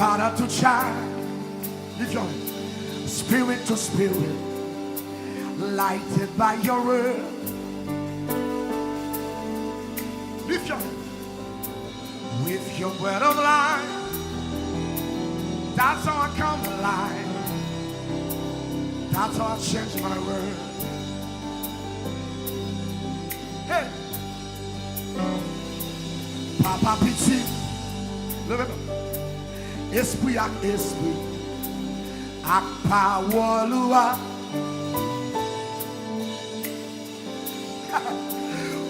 Father to child, lift your hand. Spirit to spirit, lighted by your word. Lift your hand. With your word of life, that's how I come alive. That's how I change my word. Hey, Papa pitié, levez-moi. Esprit ak esprit, ak parole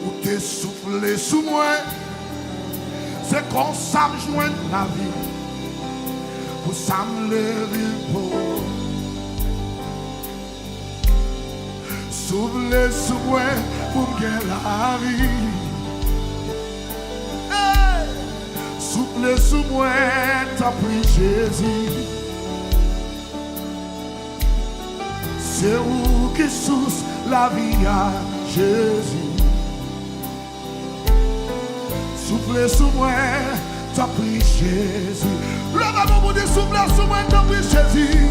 ou te souffler sous moi. C'est comme ça me joint la vie, pour ça me lever pour. Souffler sous moi pour me gagner la vie. Hey! Souffler sous moi, tanpri Jésus. C'est où qui source la vie à Jésus. Souffle sous moi, tanpri Jésus. Le maman vous dit souffle sous moi, tanpri Jésus.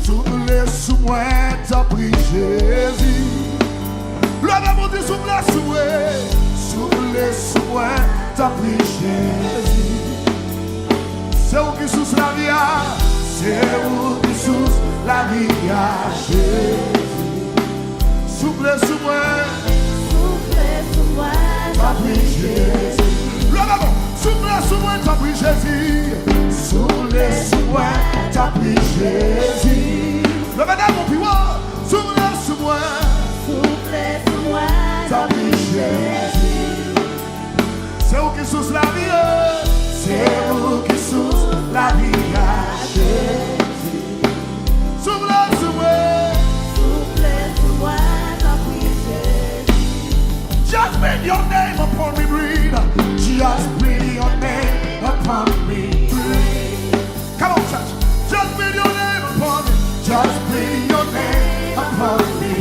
Souffle sous moi, tanpri Jésus. Le maman dit souffle sous moi, tanpri Jésus. C'est où qui source la vie à, c'est où qui source la vie à Jésus. Souffle sous moi, tanpri Jésus. Souffle sous moi, tanpri Jésus. Souffle sous moi, tanpri Jésus. Le madame mon piwa. Souffle sous moi, tanpri Jésus. C'est où qui source la vie, c'est où qui source la vie à Jésus. Souffle sous moi, tanpri Jésus. Just bring your name upon me, breathe. Just breathe your name upon me. Come on, church. Just breathe your name upon me. Just breathe your name upon me.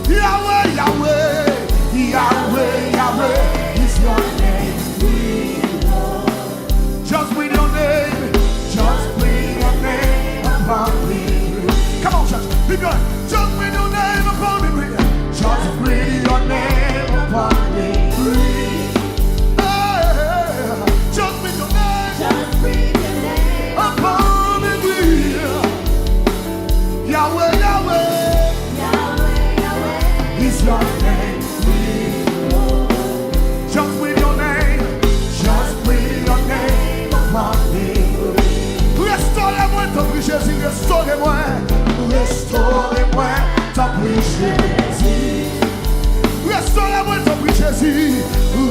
Yahweh, Yahweh, Yahweh, Yahweh is your name. Just breathe your name. Just breathe your name upon me. Come on, church. Be good. Just breathe your name upon me. Just breathe your name upon me. Yahweh, Yahweh, Yahweh, Yahweh is your name. Just with your name upon me. Restaurez-moi, tanpri Jésus, restaurez-moi, restaurez-moi, tanpri Jésus. Restaurez-moi, tanpri Jésus,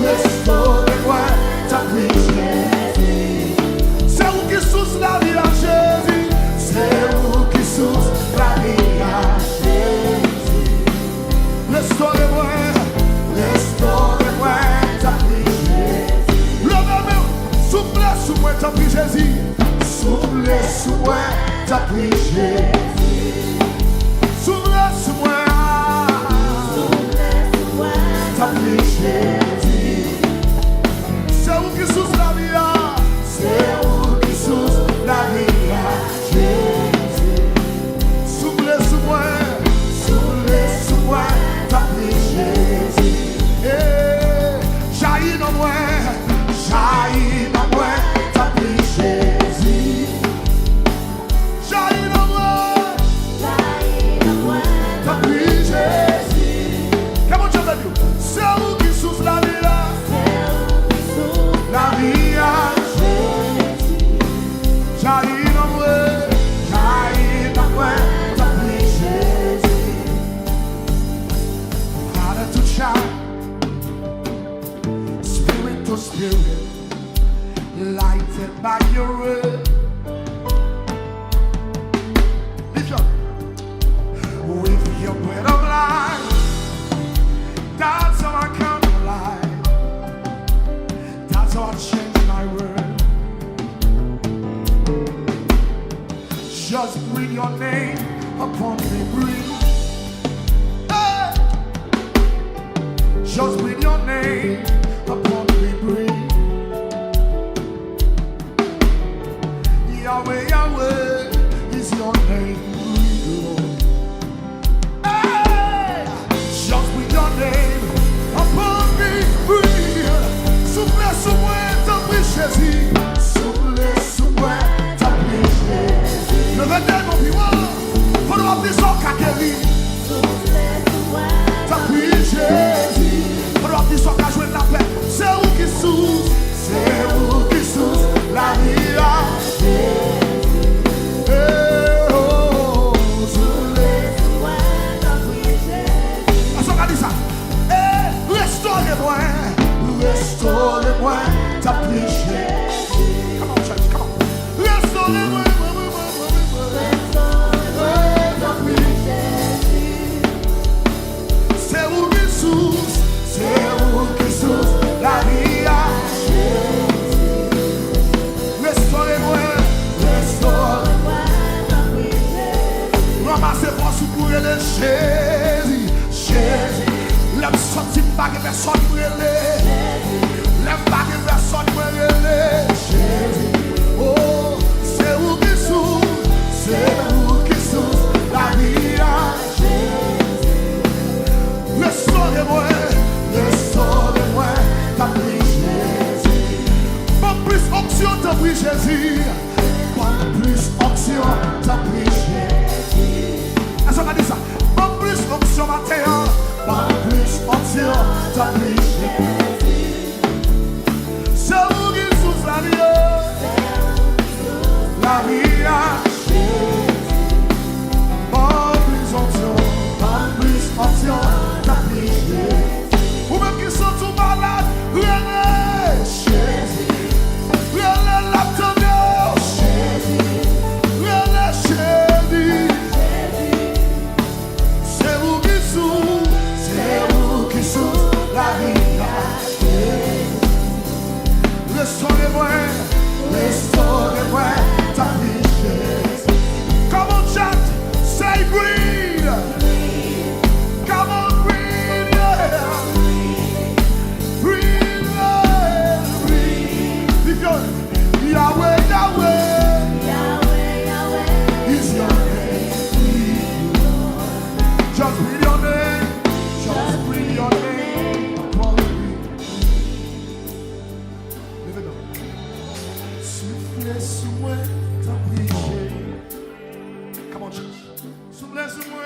restaurez-moi, tanpri Jésus. C'est où qui source la vie à Jésus. C'est où qui source la vie à Jésus. Restaurez-moi, restaurez-moi, tanpri Jésus. Levez-moi, soufflez sous moi, tanpri Jésus. Soufflez sous moi, tanpri Jésus. Soufflez sous moi, tanpri Jésus. C'est où qui source la vie à, c'est où qui source la vie à Jésus. Soufflez sous moi, tanpri Jésus. Jaillit dans moi, tanpri Jésus. Jaillit dans moi, tanpri Jésus. Come on, chant avec nous. C'est où qui source la vie là, la vie à Jésus. Jaillit dans moi, tanpri Jésus. Father to child, spirit to spirit, lighted by your word. Lift up. With your bread of life, that's how I come alive. That's how I change my word. Just breathe your name upon me, breathe. Hey! Just breathe your name upon me, breathe. Pendant que son kakeli. Tanpri Jésus. Pendant que son ka jouer la paix. C'est où qui souffle. C'est où qui souffle la vie à Jésus. Restaurez-moi, tanpri Jésus. Come on, church, come on. Restaurez-moi, tanpri Jésus. C'est où qui souffle, c'est où qui souffle la vie à Jésus. Restaurez-moi, tanpri Jésus. Ramassez vos sous pour le Jésus, Jésus. L'homme sorti pas que personne ne brûle. L'homme pas que personne ne brûle. Jésus. Oh, c'est où qui souffle, c'est où qui souffle la vie à Jésus. Restaurez-moi, tanpri Jésus. Pas plus onction, tanpri Jésus. Pas plus onction, tanpri Jésus. Est-ce qu'on a dit ça? Pas plus onction matin. Pas plus onction, tanpri Jésus. C'est où qui souffle la vie à Jésus. Pas plus onction, tanpri Jésus. Ou même qui sont tout malades, relève Jésus. Relève la tonneau, Jésus. Relève Jésus. C'est où qui souffle. C'est où qui souffle la vie à Jésus. Restaurez-moi, tanpri Jésus. Come on, chat, say breathe. Come on, breathe, yeah. Breathe, yeah. Breathe. Because Yahweh, is your name. Just breathe your name. Just breathe your name upon me. Live it up. Souffle sur moi, tanpri Jésus. Come on, church. Souffle sur moi.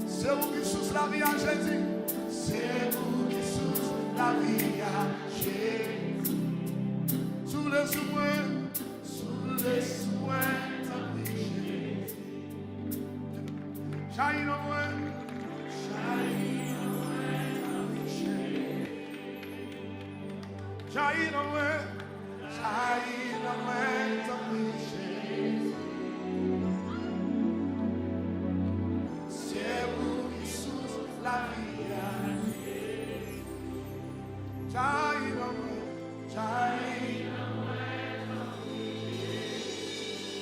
C'est où qui souffle la vie à Jésus. C'est où qui souffle la vie à Jésus. Souffle sur moi. Souffle sur moi, tanpri Jésus. Shine on moi. Shine on moi, tanpri Jésus. Shine on moi. Shine on moi, tanpri Jésus. C'est où qui souffle la vie à Jésus. Shine on moi. Shine on moi, tanpri Jésus.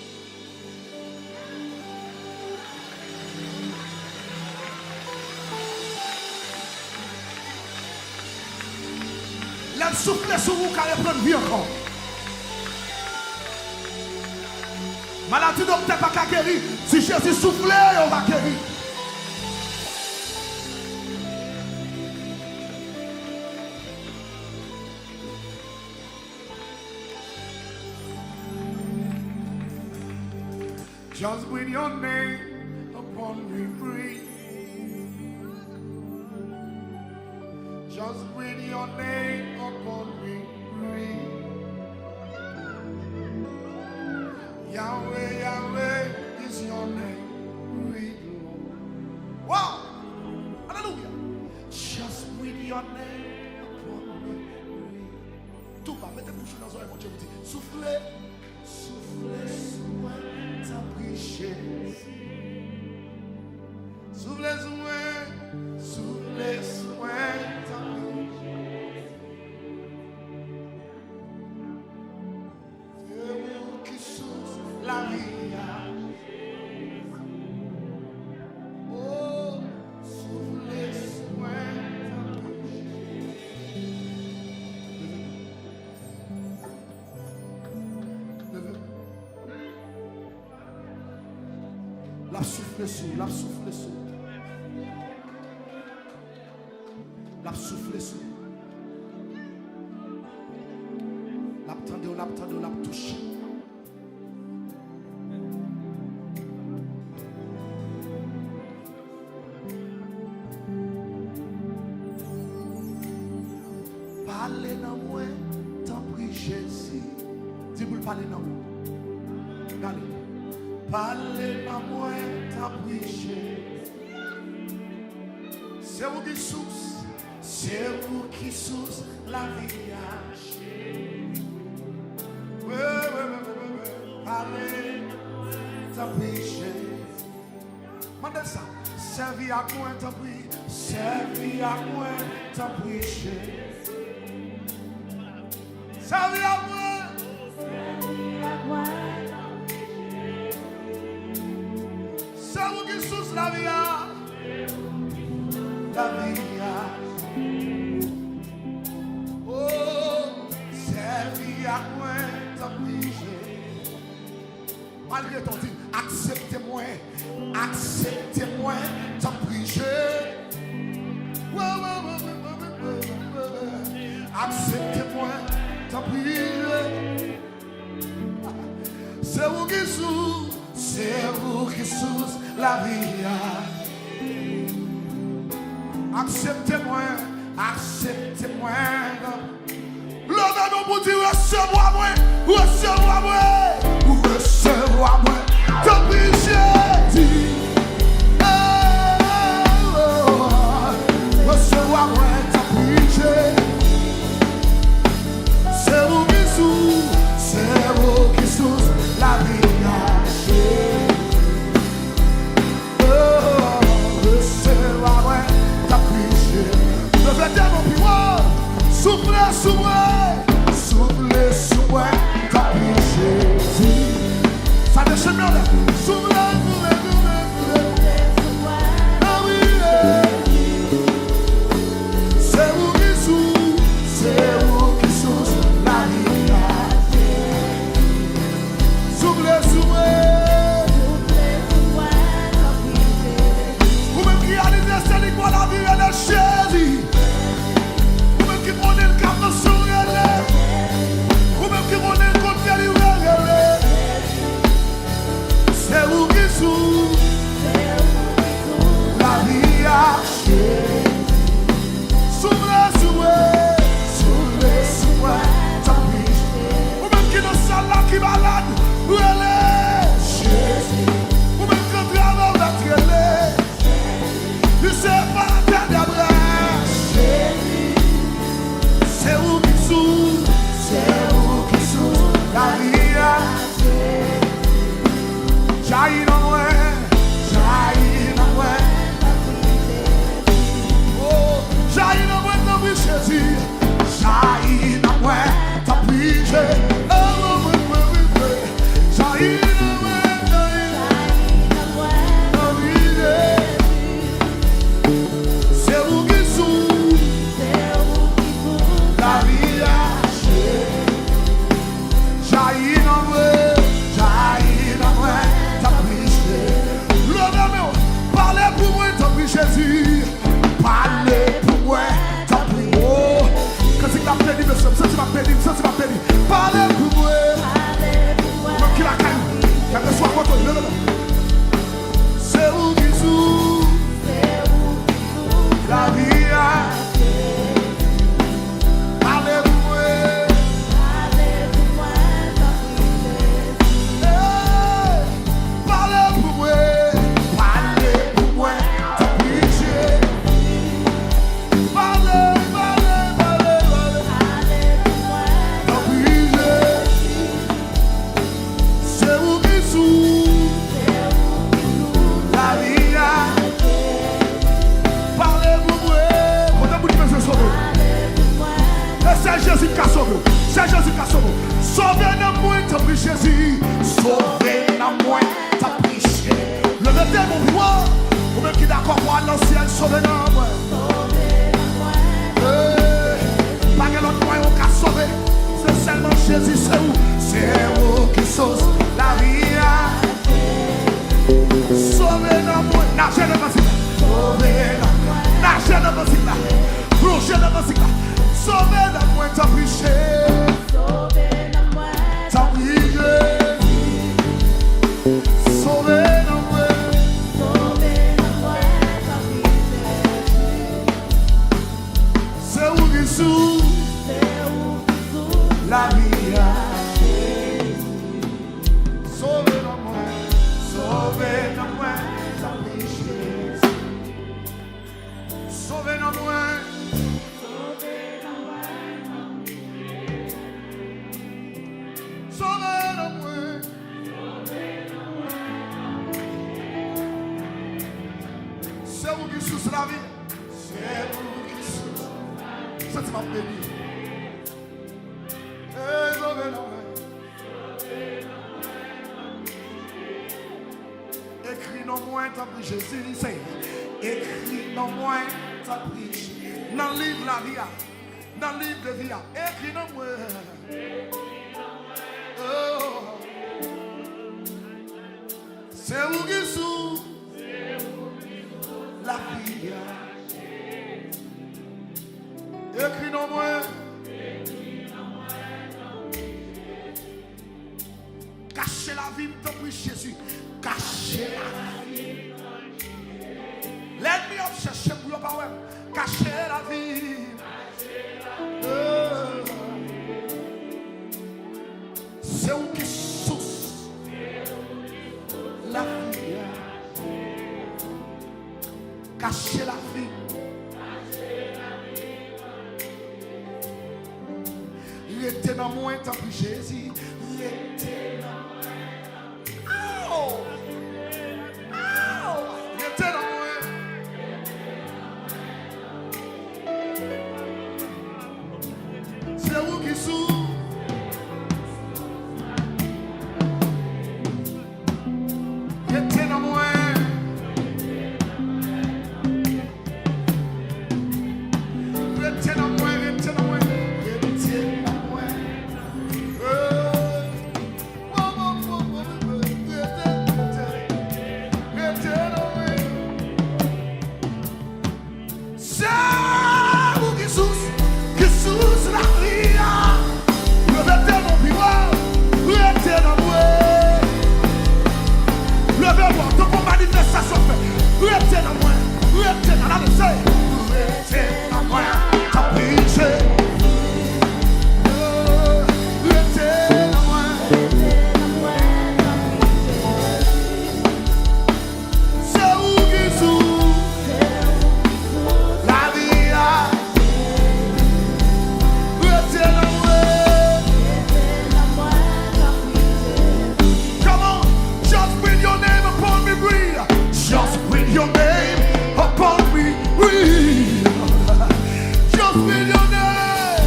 L'homme souffle sur vous car il prend vie encore. Maladie docteur pas qu'à guérir. Si Jésus souffle, on va guérir. Just with your name upon me, breathe. Just with your name upon me, breathe. Yahweh, Yahweh is your name, breathe, Lord. Wow! Hallelujah! Just with your name upon me, breathe. Tout va, mettez bouche dans un mon Dieu vous dit, soufflez, soufflez sur moi, tanpri Jésus. Soufflez sur moi, soufflez sur moi, tanpri Jésus. C'est vous qui souffle la vie à Jésus. Oh, soufflez sur moi, tanpri Jésus. La souffle sur, la souffle sur. La souffle sur. La touche. Parlez dans moi. Parlez dans moi, tanpri Jésus. C'est vous qui source. C'est vous qui source la vie. Parlez, tanpri Jésus. Mandez ça. Servi à moi, tanpri. Servi à moi, tanpri Jésus. Servi à moi. C'est vous qui source la vie. La vie. Oh, servi à moi, tanpri Jésus. Malgré ton dit, acceptez-moi, tanpri Jésus. Acceptez-moi, tanpri Jésus. C'est vous qui source la vie. Acceptez-moi. Levez-nous pour dire recevez-moi, tanpri Jésus. Recevez-moi, tanpri Jésus. C'est vous qui source la vie. Recevez-moi, tanpri Jésus. Levez mon pied, soufflez sous moi, tanpri Jésus. Ça déchaîne là, soufflez. C'est vous qui source la vie. Soufflez sous moi. Vous-même qui réalisez c'est quoi la vie et le Jésus. Vous-même qui prenez le cap sur elle. Vous-même qui prenez le compte de l'hiver. C'est vous qui source la vie à Jésus. Soufflez sous moi, tanpri Jésus. Vous-même qui dans salle là qui malade, où elle est Jésus. Vous-même qui travaille avec elle. Tu sais pas ta bras Jésus. C'est vous qui source la vie. Jaillit dans moi, oh, jaillit dans moi, tanpri Jésus. Jaillit dans moi, tanpri Jésus. Jaillit dans moi, tanpri Jésus. C'est vous qui source la vie. Jaillit dans moi, tanpri Jésus. Levez-moi, parlez pour moi, tanpri Jésus. Parlez pour moi, tanpri. Oh, quand c'est que la peine, ça c'est ma peine. Parlez pour moi. Même qui la caille, qu'elle soit contre lui. C'est vous qui source la vie. Parlez pour moi. Parlez pour moi. Tanpri Jésus. Parlez. Tanpri Jésus. C'est vous qui source la vie. Parlez pour moi. Quand vous dites sauver. C'est Jésus qui a sauvé. Sauvez-moi, tanpri Jésus. Sauvez-moi, tanpri Jésus. Levez mon pouvoir. Vous-même qui d'accord pour aller dans le ciel, sauvez-moi. Pas que l'autre moyen qu'on a sauvé. C'est seulement Jésus, c'est vous qui sauve la vie. Sauvez-moi. Nagez dans le ciel. Nagez dans le ciel. Plongez dans le ciel. Sauvez-moi, tanpri Jésus. Tanpri Jésus. Sauvez-moi. C'est vous qui source la vie. Sauve-nous, moi, tanpri Jésus. Sauve-nous, moi. Sauve-nous, moi. C'est vous qui souffle la vie. C'est vous qui souffle. Ça, c'est ma béni. Sauve-nous, moi. Écris non moins, tanpri Jésus. Écris non moins, tanpri Jésus. Dans le livre la vie, dans le livre de vie, écris non moins. Oh. C'est où qui sous la vie. Écris non moins. Cachez la vie, tanpri Jésus. Cachez la vie. L'ennemi a cherché pour le power. Cachez la vie. C'est où qui souffle la vie. Cachez la vie. Restez dans moi, tanpri Jésus. Restez dans moi. Restez dans moi. C'est où qui souffle. Restez dans moi. Restez dans moi. Restez dans moi. Restez dans moi. C'est vous qui souffle la vie. Levez mon bureau, restez dans moi. Levez-moi, donc on manifestation fait. Restez dans moi, restez dans la laissez. Restez dans moi, tanpri Jésus. Restez dans moi. C'est où qui souffle la vie. Restez dans moi. Come on, just bring your name upon me, breathe. Just bring your name upon me, breathe. Just bring your name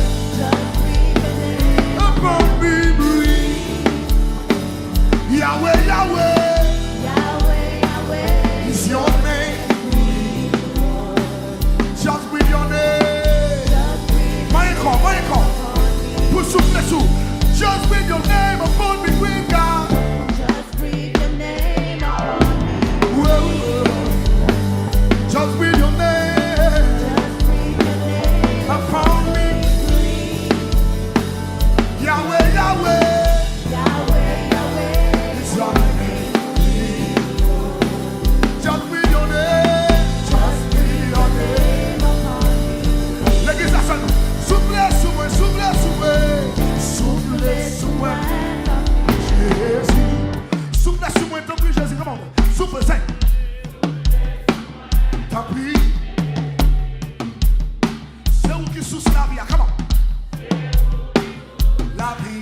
upon me, breathe. Yahweh, Yahweh, is your name. Just bring your name. Michael, pour souffler sous. Just bring your name upon me, breathe, God. Just breathe your name upon me. Yahweh, Yahweh, it's your name. Just breathe your name. Just breathe your name upon me. Législation, soufflez sous moi, soufflez sous moi. Soufflez sous moi, Jésus. Soufflez sous moi, tanpri Jésus, comment? Souffle, c'est. Tanpri. C'est où qui souffle la vie, comment? La vie,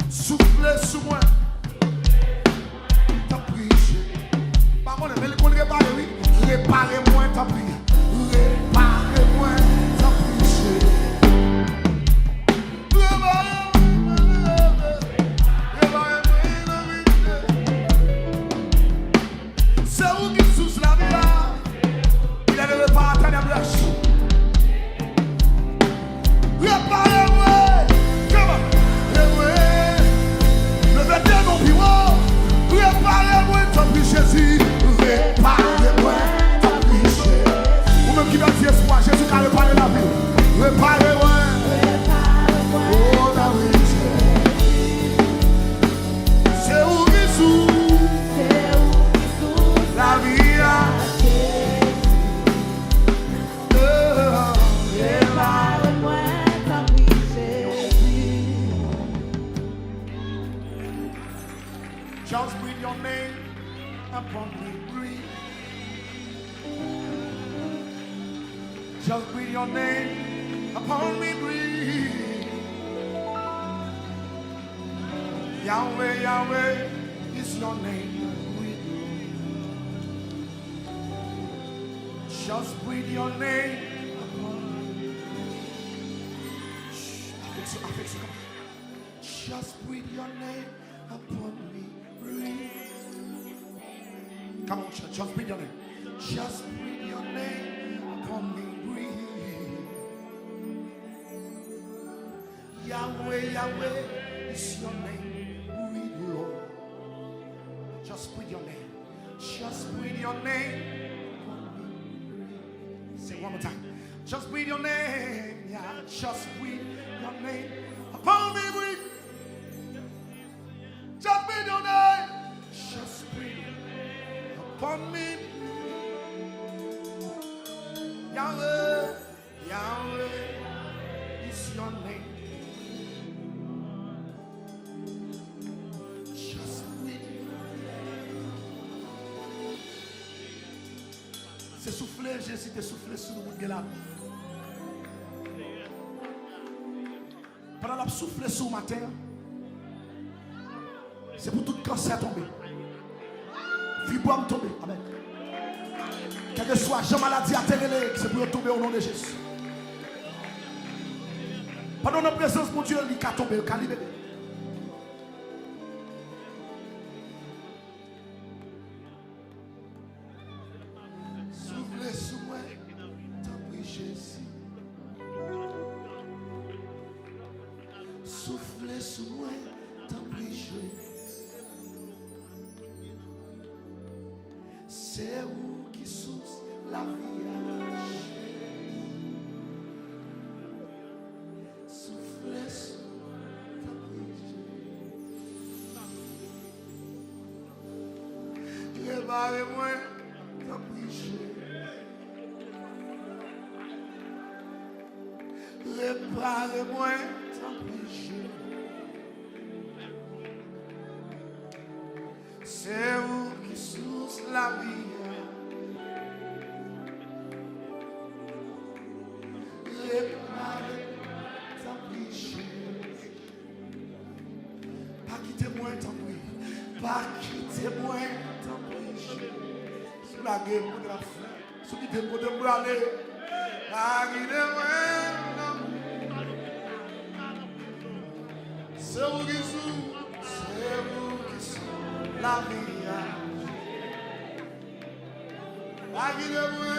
soufflez sous moi. Tanpri Jésus. Par contre, mais qu'on répare, oui. Réparez-moi, tanpri. Réparez-moi, tanpri Jésus. C'est où qui souffle la vie. Il est le réparateur des brèches. Réparez-moi. Comment? Levez mon bureau. Réparez-moi, tanpri Jésus. Réparez-moi, tanpri Jésus. Just breathe your name upon me, breathe. Just breathe your name upon me, breathe. Yahweh, Yahweh is your name, breathe. Just breathe your name upon me. I fix it, come on. Just breathe your name upon me, breathe. Come on, church, just breathe your name. Just breathe your name upon me, breathe. Yahweh, Yahweh is your name, breathe, Lord. Just breathe your name. Just breathe your name upon me, breathe. Say it one more time. Just breathe your name, yeah. Just breathe your name upon me, breathe. Just breathe your name. Just breathe upon me. Yahweh, Yahweh is your name. Just breathe. C'est souffler, Jésus, t'es soufflé sur le monde de la. Pendant la souffler sur ma terre, c'est pour tout cancer tomber. Fibrome tomber. Amen. Quel que soit la maladie à terre, c'est pour tomber au nom de Jésus. Pendant notre présence, mon Dieu, il a tombé, il a libéré. Soufflez sur moi, tanpri Jésus. Soufflez sur moi, tanpri Jésus. C'est où qui souffle la vie. Soufflez sur tanpri Jésus. Réparez-moi, tanpri Jésus. Réparez-moi, tanpri Jésus. C'est où qui souffle la vie. Pas quittez-moi, tanpri. Pas quittez-moi, tanpri. Sous la gueule de la fin. Sous qui t'es pour te braler. Pas quittez-moi, tanpri. C'est vous qui souffle. C'est vous qui souffle la vie. Pas quittez-moi.